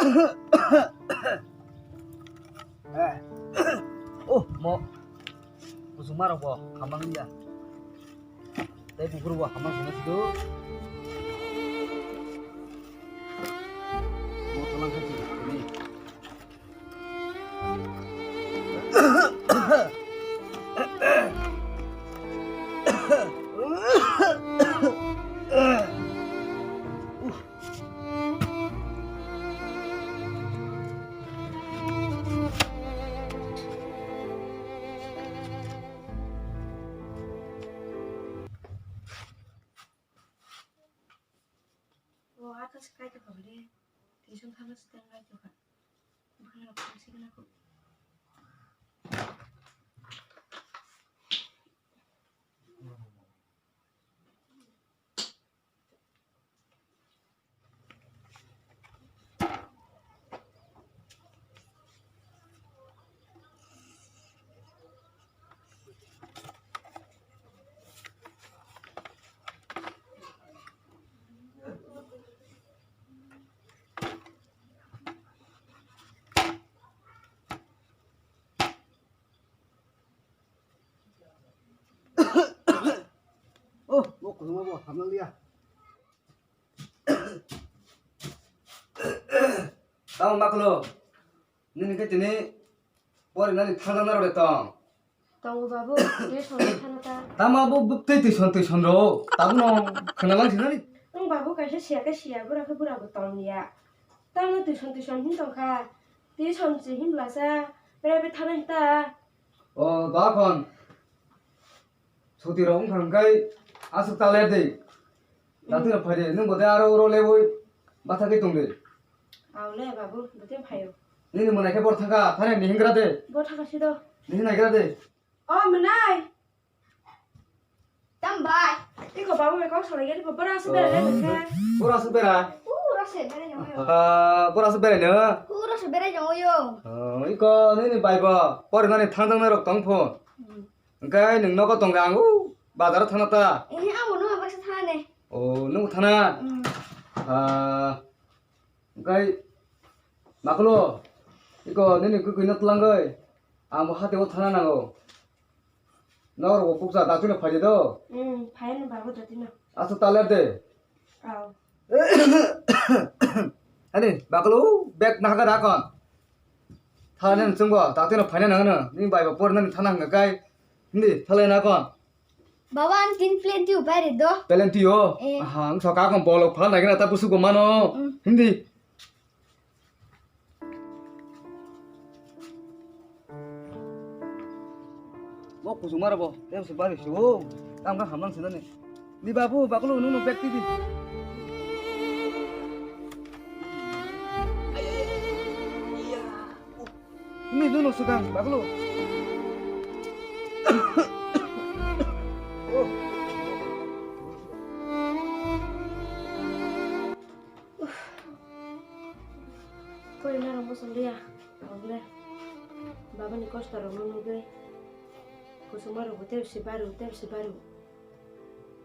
Oh, mau busuk marah kok, hamang dia. Tapi bukur gua hamang sana situ. Mau tolong kasih ini. 아까 스카이트 거래 대충 타면서 땡가지고 뭐하나 방식이나 그 Oh, mau busuk marah kok, hamang dia. Tahu maklo, ini kita ini, orang ini tanah naruh detang. tahu babu dia soalnya tanah ta Tama bu bukti tu sonro, tahu no kenalan sih nari. 응 바보 가서 시야 보라고 똥이야 땅은 두손 힘동가 네 손지 힘라서 그래 타는 있다 나건 소디로 옹강가이 아숙 달래데. 나도 파제, 너 뭐대 아로로 레보이 마타게 동데. 아울래 바보 못해 봐요 니는 뭐나 해버 타가 타네 니 힘그라데. 뭐 타가시도 니는 나이그라데. menai Tambay. 이거 바보 왜 거기서 이게 뭐 보라서 배를 내놓게 보라 스베라. Ura sebere jongoyo. 보라 스베라냐. Ura sebere jongoyo. 이거 너네 바이바. 버리 너네 탕탕나로 똥폰. 그러니까 능너가 동강우 바다로 타놨다. Ini amu no apa sethane. 너무 타나. 그러니까 막로 이거 너네 그 그냥 뜰란 거이. 아무 하대고 타나나고. 너로 복사 나중에 파지도. 바에는 바보 저기나 아수 달래데. 아우 아니 막로 백 나가 나건. 타는 증거 나중에 파냐 나는 니 바이바 버리 너네 타난 거 가이. 근데 탈래 나건. Bawan kin plate tu bare do. Pelentio. So cá con bolo phá này cái là ta busu của mano. Hindi. Bốc busu mara bo. Em sẽ bari show. Tam ka hamang sida ne. Ni babu baklo nu nu bekti di. Ni nu nu sukang baklo. Kau ini orang bosan dia, boleh. Bapa ni kos taruh mana gue? Kau semua orang hotel si baru.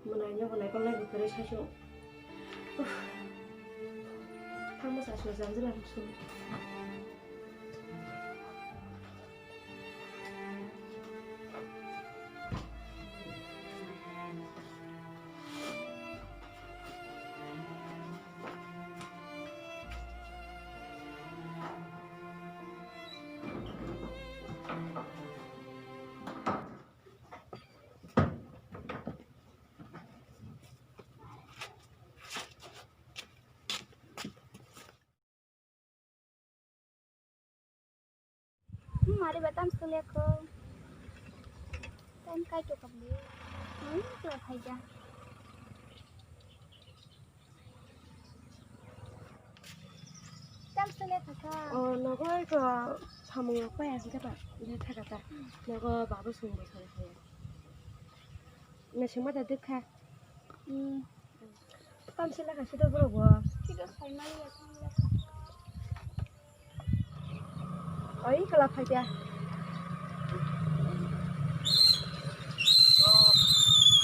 Menanya kau lagi keras aja. Kamu sasua zanzir langsung. Mari batam sekali aku. Tem kai tu kabli. Tu saja. Tem sekali kakak. 너가 이거 밥 먹을 거야 진짜 봐. 이제 타갔다. 너가 밥을 쏘는 거 잘해. 나 정말 다 듣까. 땀실라 가시도 그러고. Tidak saya mari ya. 어이 kelap aja.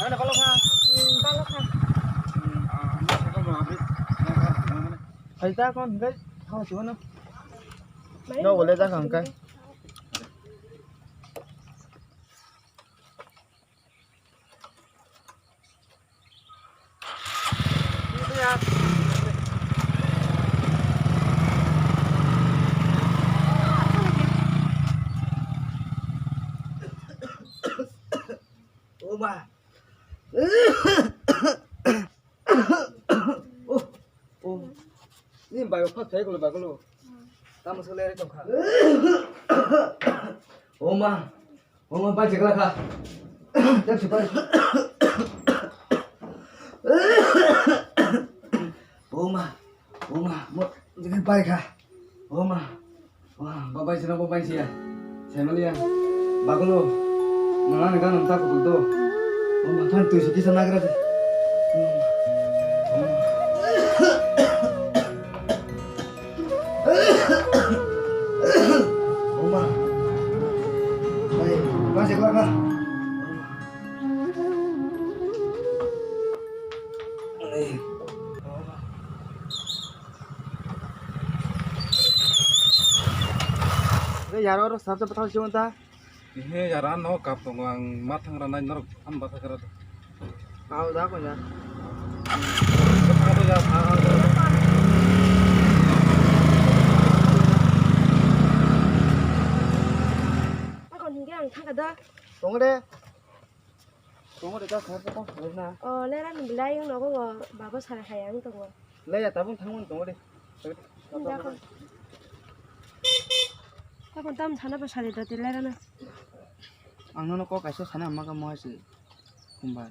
Ada kalau ka. Kalau kan. Hay ta con cái Không chú nó. Mấy Đâu đứa có lấy ra con không cái. Ô bà. Ô. Ini bayo phát thấy của bà có lô. Tao mà sơ lên trong khả. Ô mà ba chỉ là khả. Chắc chỉ phải. Ô mà một cái bay khả. Ô mà. Ba bay sih ya. Saya melihat. Bà có lô. Nó này kan entah aku tuh. Ô mà phan tu sih sana kira deh. Masih keluar kah? यार और सबसे बताओ क्यों था? Ini jaran no kap tong ang matang ranai nor am bata kara. आओ दा को यार Kata ya Bác còn hình cái hàng thang cả đó. xuống đây ta khá có lấy na Lấy ra mình lấy nó có bà có xài hay ăn tụi lấy ra ta vẫn thắng luôn xuống đây Ra con. Bác còn tâm thằng nó phải xài được thì lấy ra nè. ăn nó có cái số sana mà cái mua gì không phải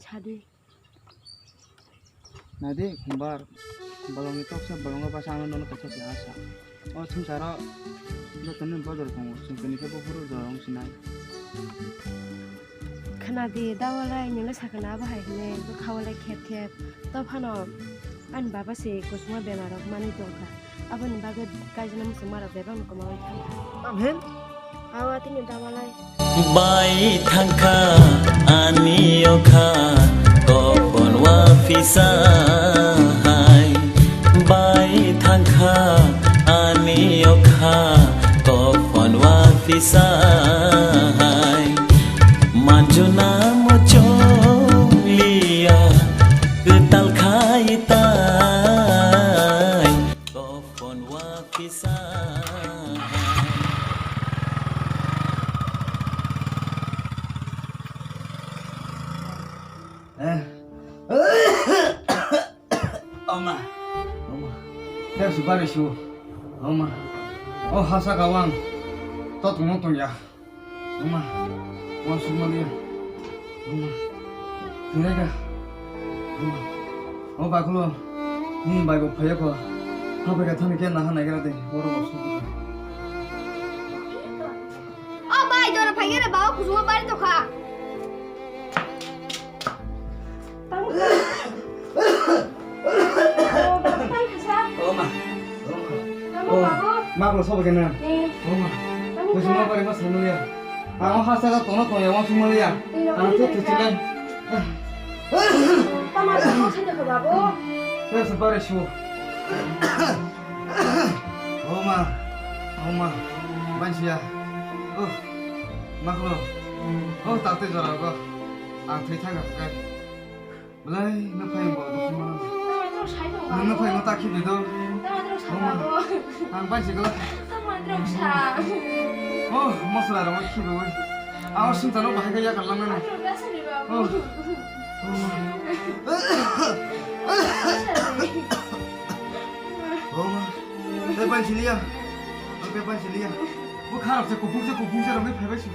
Xài đi. này đi không phải balong itu saya balong apa sana nó cái số asa oh chung sara nó tên bao giờ không chung cái này cái bao nhiêu giờ ông xin này khana di dawalai nyole sakana ba hai ne ko khawalai khep khep to phano an baba se ko suma bemar ok mani tongkha abani baga kajna musumara beba ko mawai thang am hen awa tin dawalai Bai thangka anioka kopon wa fisai Bai thangka anioka kopon wa fisai Manjuna mocholia getal kaitai kopon wa fisai 엄마 내가 수발이 쉬워 엄마 하사 가왕 또 동동동이야 엄마 왕 수만이야 엄마 그래가 엄마 바꾸로 바이고 파야고 하베가 타미 깼나 하나 이거라도 뭐라고 없어 Ba giờ là phải cái này báo của chúng ba đi tàu khả. 막으로 서보겠네 엄마 무슨 말이 뭐 살물이야 하사가 돈을 왕 수만이야 또 듣지래 tama tama 찾아 그 바보 그래서 빨리 쉬워 엄마 만시야 막으로 따뜻해져라고 되게 가까이 몰라이 너 파인 뭐 tama terus sai dong 너 파인 거 딱히 믿어 tama terus sai babo 빨리 지금 tama terus sai 머슬하라 뭐 키로 진짜 너 많이 그냥 갈라면 terus biasa nih babo 대반 실리야 대반 실리야 뭐 가랍 잡고 붕세라고 왜 발발시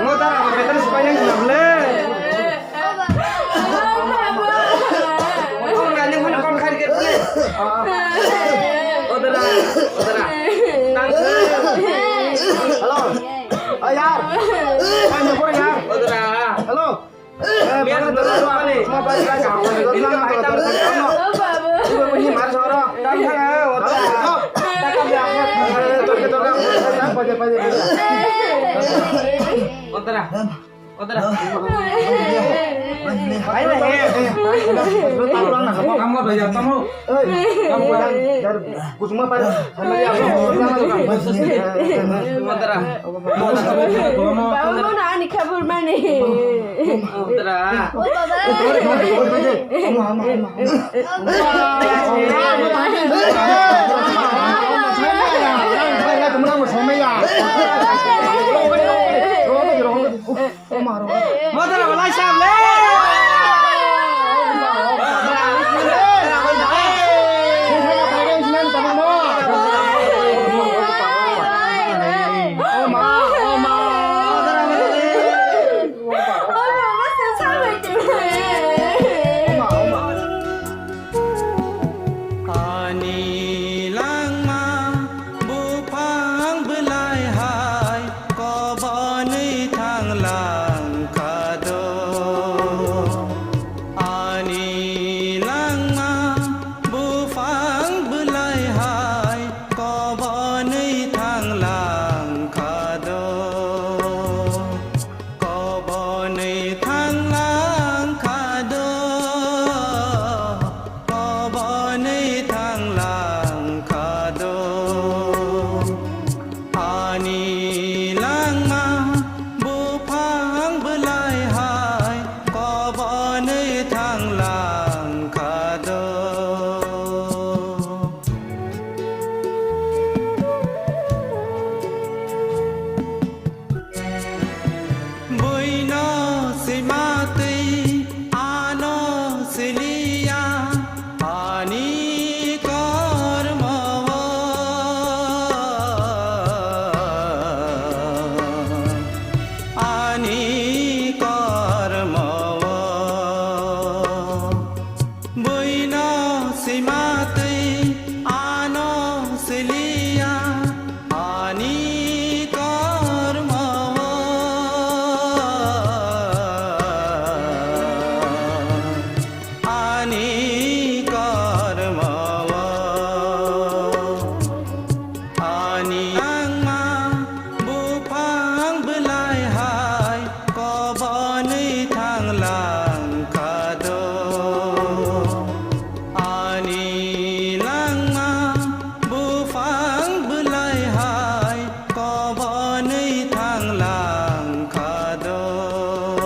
Ngotar apa betul supaya nggak boleh. Oh nggak nyampe kon kali ke boleh. Odara. Halo. Oh yaar. Kan nyampe yaar. Odara. Halo. Biar dulu apa nih? Mau balik lagi. Ini kan kita bersama. Ibu punya mar soro. Kan odara. Takam ya. Odara. Ayo Kamu ada ya kamu. kamu jangan kusuma pada sama dia Odara. Bawa na ani kabur mani. Odara. Odara.